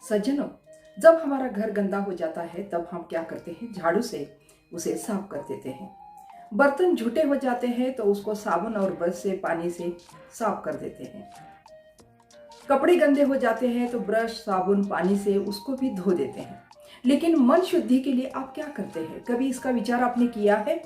सज्जनों, जब हमारा घर गंदा हो जाता है तब हम क्या करते हैं, झाड़ू से उसे साफ कर देते हैं। बर्तन झूठे हो जाते हैं तो उसको साबुन और ब्रश से, पानी से साफ कर देते हैं। कपड़े गंदे हो जाते हैं तो ब्रश, साबुन, पानी से उसको भी धो देते हैं। लेकिन मन शुद्धि के लिए आप क्या करते हैं? कभी इसका विचार आपने किया है?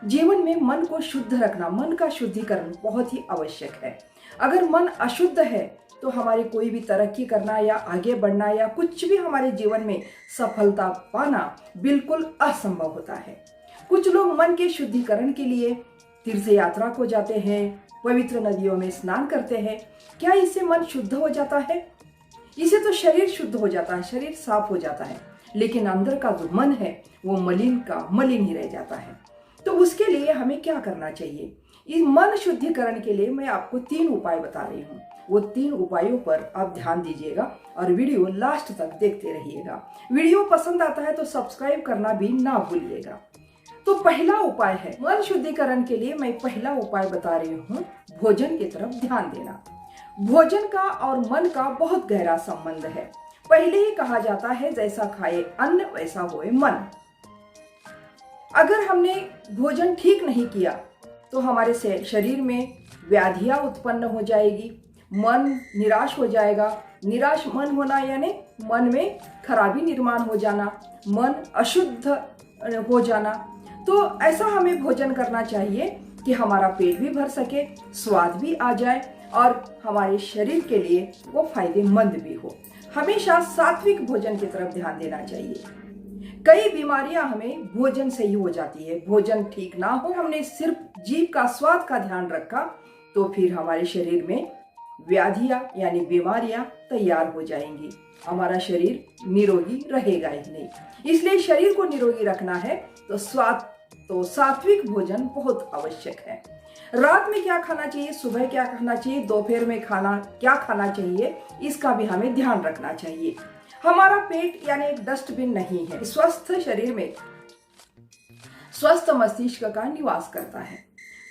जीवन में मन को शुद्ध रखना, मन का शुद्धिकरण बहुत ही आवश्यक है। अगर मन अशुद्ध है तो हमारी कोई भी तरक्की करना या आगे बढ़ना या कुछ भी हमारे जीवन में सफलता पाना बिल्कुल असंभव होता है। कुछ लोग मन के शुद्धिकरण के लिए तीर्थ यात्रा को जाते हैं, पवित्र नदियों में स्नान करते हैं। क्या इससे मन शुद्ध हो जाता है? इससे तो शरीर शुद्ध हो जाता है, शरीर साफ हो जाता है, लेकिन अंदर का जो मन है वो मलिन का मलिन ही रह जाता है। तो उसके लिए हमें क्या करना चाहिए? इस मन शुद्धिकरण के लिए मैं आपको 3 उपाय बता रही हूँ। वो 3 उपायों पर आप ध्यान दीजिएगा और वीडियो लास्ट तक देखते रहिएगा। वीडियो पसंद आता है तो सब्सक्राइब करना भी ना भूलिएगा। तो पहला उपाय है, मन शुद्धिकरण के लिए मैं पहला उपाय बता रही हूँ, भोजन की तरफ ध्यान देना। भोजन का और मन का बहुत गहरा संबंध है। पहले ही कहा जाता है, जैसा खाए अन्न वैसा होए मन। अगर हमने भोजन ठीक नहीं किया तो हमारे शरीर में व्याधियां उत्पन्न हो जाएगी, मन निराश हो जाएगा। निराश मन होना यानी मन में खराबी निर्माण हो जाना, मन अशुद्ध हो जाना। तो ऐसा हमें भोजन करना चाहिए कि हमारा पेट भी भर सके, स्वाद भी आ जाए और हमारे शरीर के लिए वो फायदेमंद भी हो। हमेशा सात्विक भोजन की तरफ ध्यान देना चाहिए। कई बीमारियां हमें भोजन से ही हो जाती है। भोजन ठीक ना हो, हमने सिर्फ जीभ का स्वाद का ध्यान रखा तो फिर हमारे शरीर में व्याधियां यानी बीमारियां तैयार हो जाएंगी। हमारा शरीर निरोगी रहेगा ही नहीं। इसलिए शरीर को निरोगी रखना है तो सात्विक भोजन बहुत आवश्यक है। रात में क्या खाना चाहिए, सुबह क्या खाना चाहिए, दोपहर में क्या खाना चाहिए, इसका भी हमें ध्यान रखना चाहिए। हमारा पेट यानी एक डस्टबिन नहीं है। स्वस्थ शरीर में स्वस्थ मस्तिष्क का निवास करता है।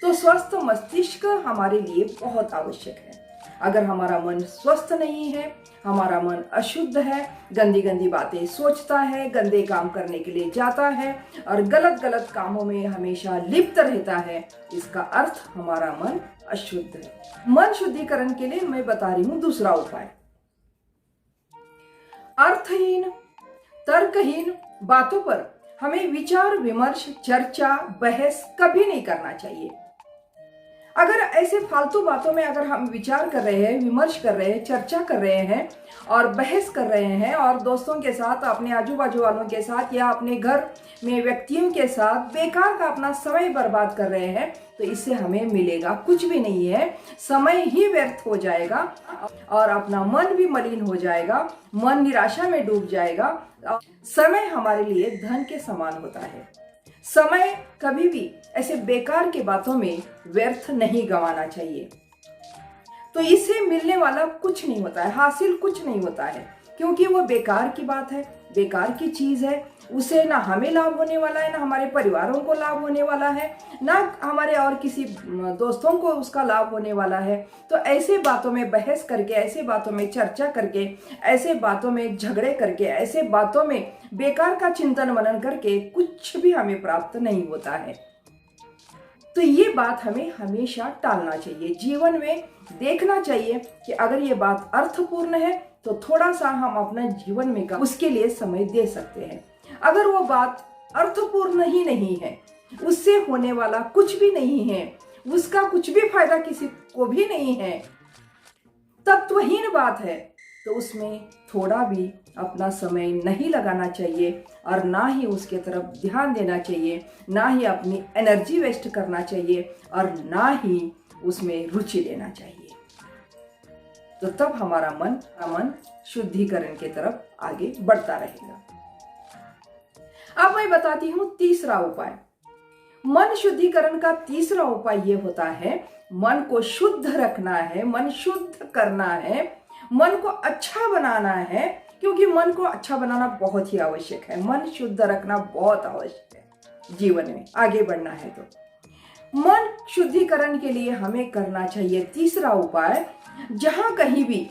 तो स्वस्थ मस्तिष्क हमारे लिए बहुत आवश्यक है। अगर हमारा मन स्वस्थ नहीं है, हमारा मन अशुद्ध है, गंदी गंदी बातें सोचता है, गंदे काम करने के लिए जाता है और गलत गलत कामों में हमेशा लिप्त रहता है, इसका अर्थ हमारा मन अशुद्ध है। मन शुद्धिकरण के लिए मैं बता रही हूँ दूसरा उपाय। अर्थहीन, तर्कहीन बातों पर हमें विचार विमर्श, चर्चा, बहस कभी नहीं करना चाहिए। अगर ऐसे फालतू बातों में अगर हम विचार कर रहे हैं, विमर्श कर रहे हैं, चर्चा कर रहे हैं और बहस कर रहे हैं और दोस्तों के साथ, अपने आजू बाजू वालों के साथ या अपने घर में व्यक्तियों के साथ बेकार का अपना समय बर्बाद कर रहे हैं, तो इससे हमें मिलेगा कुछ भी नहीं है। समय ही व्यर्थ हो जाएगा और अपना मन भी मलिन हो जाएगा, मन निराशा में डूब जाएगा। समय हमारे लिए धन के समान होता है। समय कभी भी ऐसे बेकार की बातों में व्यर्थ नहीं गंवाना चाहिए। तो इससे मिलने वाला कुछ नहीं होता है, हासिल कुछ नहीं होता है, क्योंकि वो बेकार की बात है, बेकार की चीज है। उसे ना हमें लाभ होने वाला है, ना हमारे परिवारों को लाभ होने वाला है, ना हमारे और किसी दोस्तों को उसका लाभ होने वाला है। तो ऐसे बातों में बहस करके, ऐसे बातों में चर्चा करके, ऐसे बातों में झगड़े करके, ऐसे बातों में बेकार का चिंतन मनन करके कुछ भी हमें प्राप्त नहीं होता है। तो ये बात हमें हमेशा टालना चाहिए। जीवन में देखना चाहिए कि अगर ये बात अर्थपूर्ण है तो थोड़ा सा हम अपने जीवन में उसके लिए समय दे सकते हैं। अगर वो बात अर्थपूर्ण ही नहीं है, उससे होने वाला कुछ भी नहीं है, उसका कुछ भी फायदा किसी को भी नहीं है, तत्वहीन बात है, तो उसमें थोड़ा भी अपना समय नहीं लगाना चाहिए और ना ही उसके तरफ ध्यान देना चाहिए, ना ही अपनी एनर्जी वेस्ट करना चाहिए और ना ही उसमें रुचि लेना चाहिए। तो तब हमारा मन शुद्धिकरण की तरफ आगे बढ़ता रहेगा। अब मैं बताती हूँ तीसरा उपाय। मन शुद्धिकरण का तीसरा उपाय ये होता है, मन को शुद्ध रखना है, मन शुद्ध करना है, मन को अच्छा बनाना है, क्योंकि मन को अच्छा बनाना बहुत ही आवश्यक है। मन शुद्ध रखना बहुत आवश्यक है जीवन में आगे बढ़ना है। तो मन शुद्धिकरण के लिए हमें करना चाहिए तीसरा उपाय, जहां कहीं भी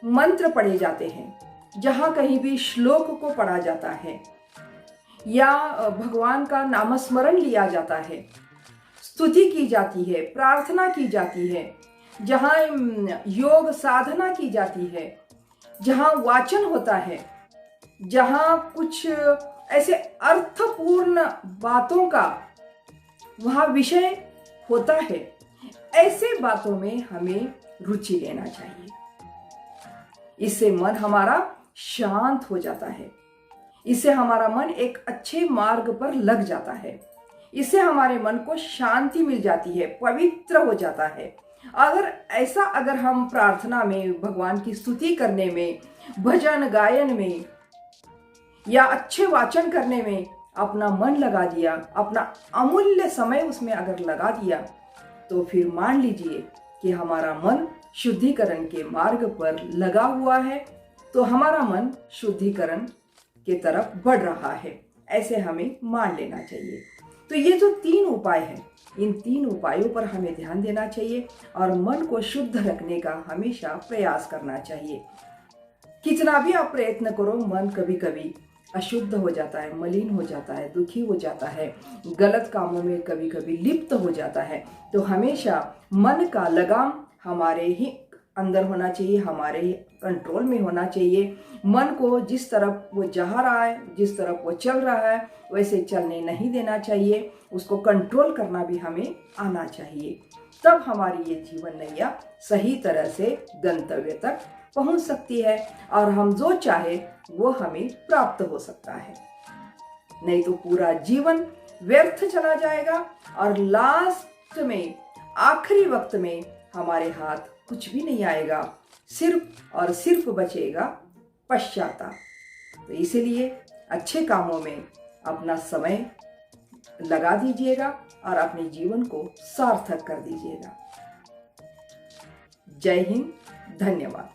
मंत्र पढ़े जाते हैं, जहाँ कहीं भी श्लोक को पढ़ा जाता है या भगवान का नामस्मरण लिया जाता है, स्तुति की जाती है, प्रार्थना की जाती है, जहाँ योग साधना की जाती है, जहाँ वाचन होता है, जहाँ कुछ ऐसे अर्थपूर्ण बातों का वहाँ विषय होता है, ऐसे बातों में हमें रुचि लेना चाहिए। इससे मन हमारा शांत हो जाता है, इससे हमारा मन एक अच्छे मार्ग पर लग जाता है, इससे हमारे मन को शांति मिल जाती है, पवित्र हो जाता है। अगर हम प्रार्थना में, भगवान की स्तुति करने में, भजन गायन में या अच्छे वाचन करने में अपना मन लगा दिया, अपना अमूल्य समय उसमें अगर लगा दिया, तो फिर मान लीजिए कि हमारा मन शुद्धिकरण के मार्ग पर लगा हुआ है, तो हमारा मन शुद्धिकरण के तरफ बढ़ रहा है, ऐसे हमें मान लेना चाहिए। तो ये जो 3 उपाय हैं, इन 3 उपायों पर हमें ध्यान देना चाहिए और मन को शुद्ध रखने का हमेशा प्रयास करना चाहिए। कितना भी आप प्रयत्न करो, मन कभी कभी अशुद्ध हो जाता है, मलिन हो जाता है, दुखी हो जाता है, गलत कामों में कभी कभी लिप्त हो जाता है। तो हमेशा मन का लगाम हमारे ही अंदर होना चाहिए, हमारे ही कंट्रोल में होना चाहिए। मन को जिस तरफ वो जा रहा है, जिस तरफ वो चल रहा है, वैसे चलने नहीं देना चाहिए। उसको कंट्रोल करना भी हमें आना चाहिए। तब हमारी ये जीवन नैया सही तरह से गंतव्य तक पहुंच सकती है और हम जो चाहे वो हमें प्राप्त हो सकता है। नहीं तो पूरा जीवन व्यर्थ चला जाएगा और लास्ट में, आखिरी वक्त में हमारे हाथ कुछ भी नहीं आएगा, सिर्फ और सिर्फ बचेगा पश्चाताप। तो इसीलिए अच्छे कामों में अपना समय लगा दीजिएगा और अपने जीवन को सार्थक कर दीजिएगा। जय हिंद, धन्यवाद।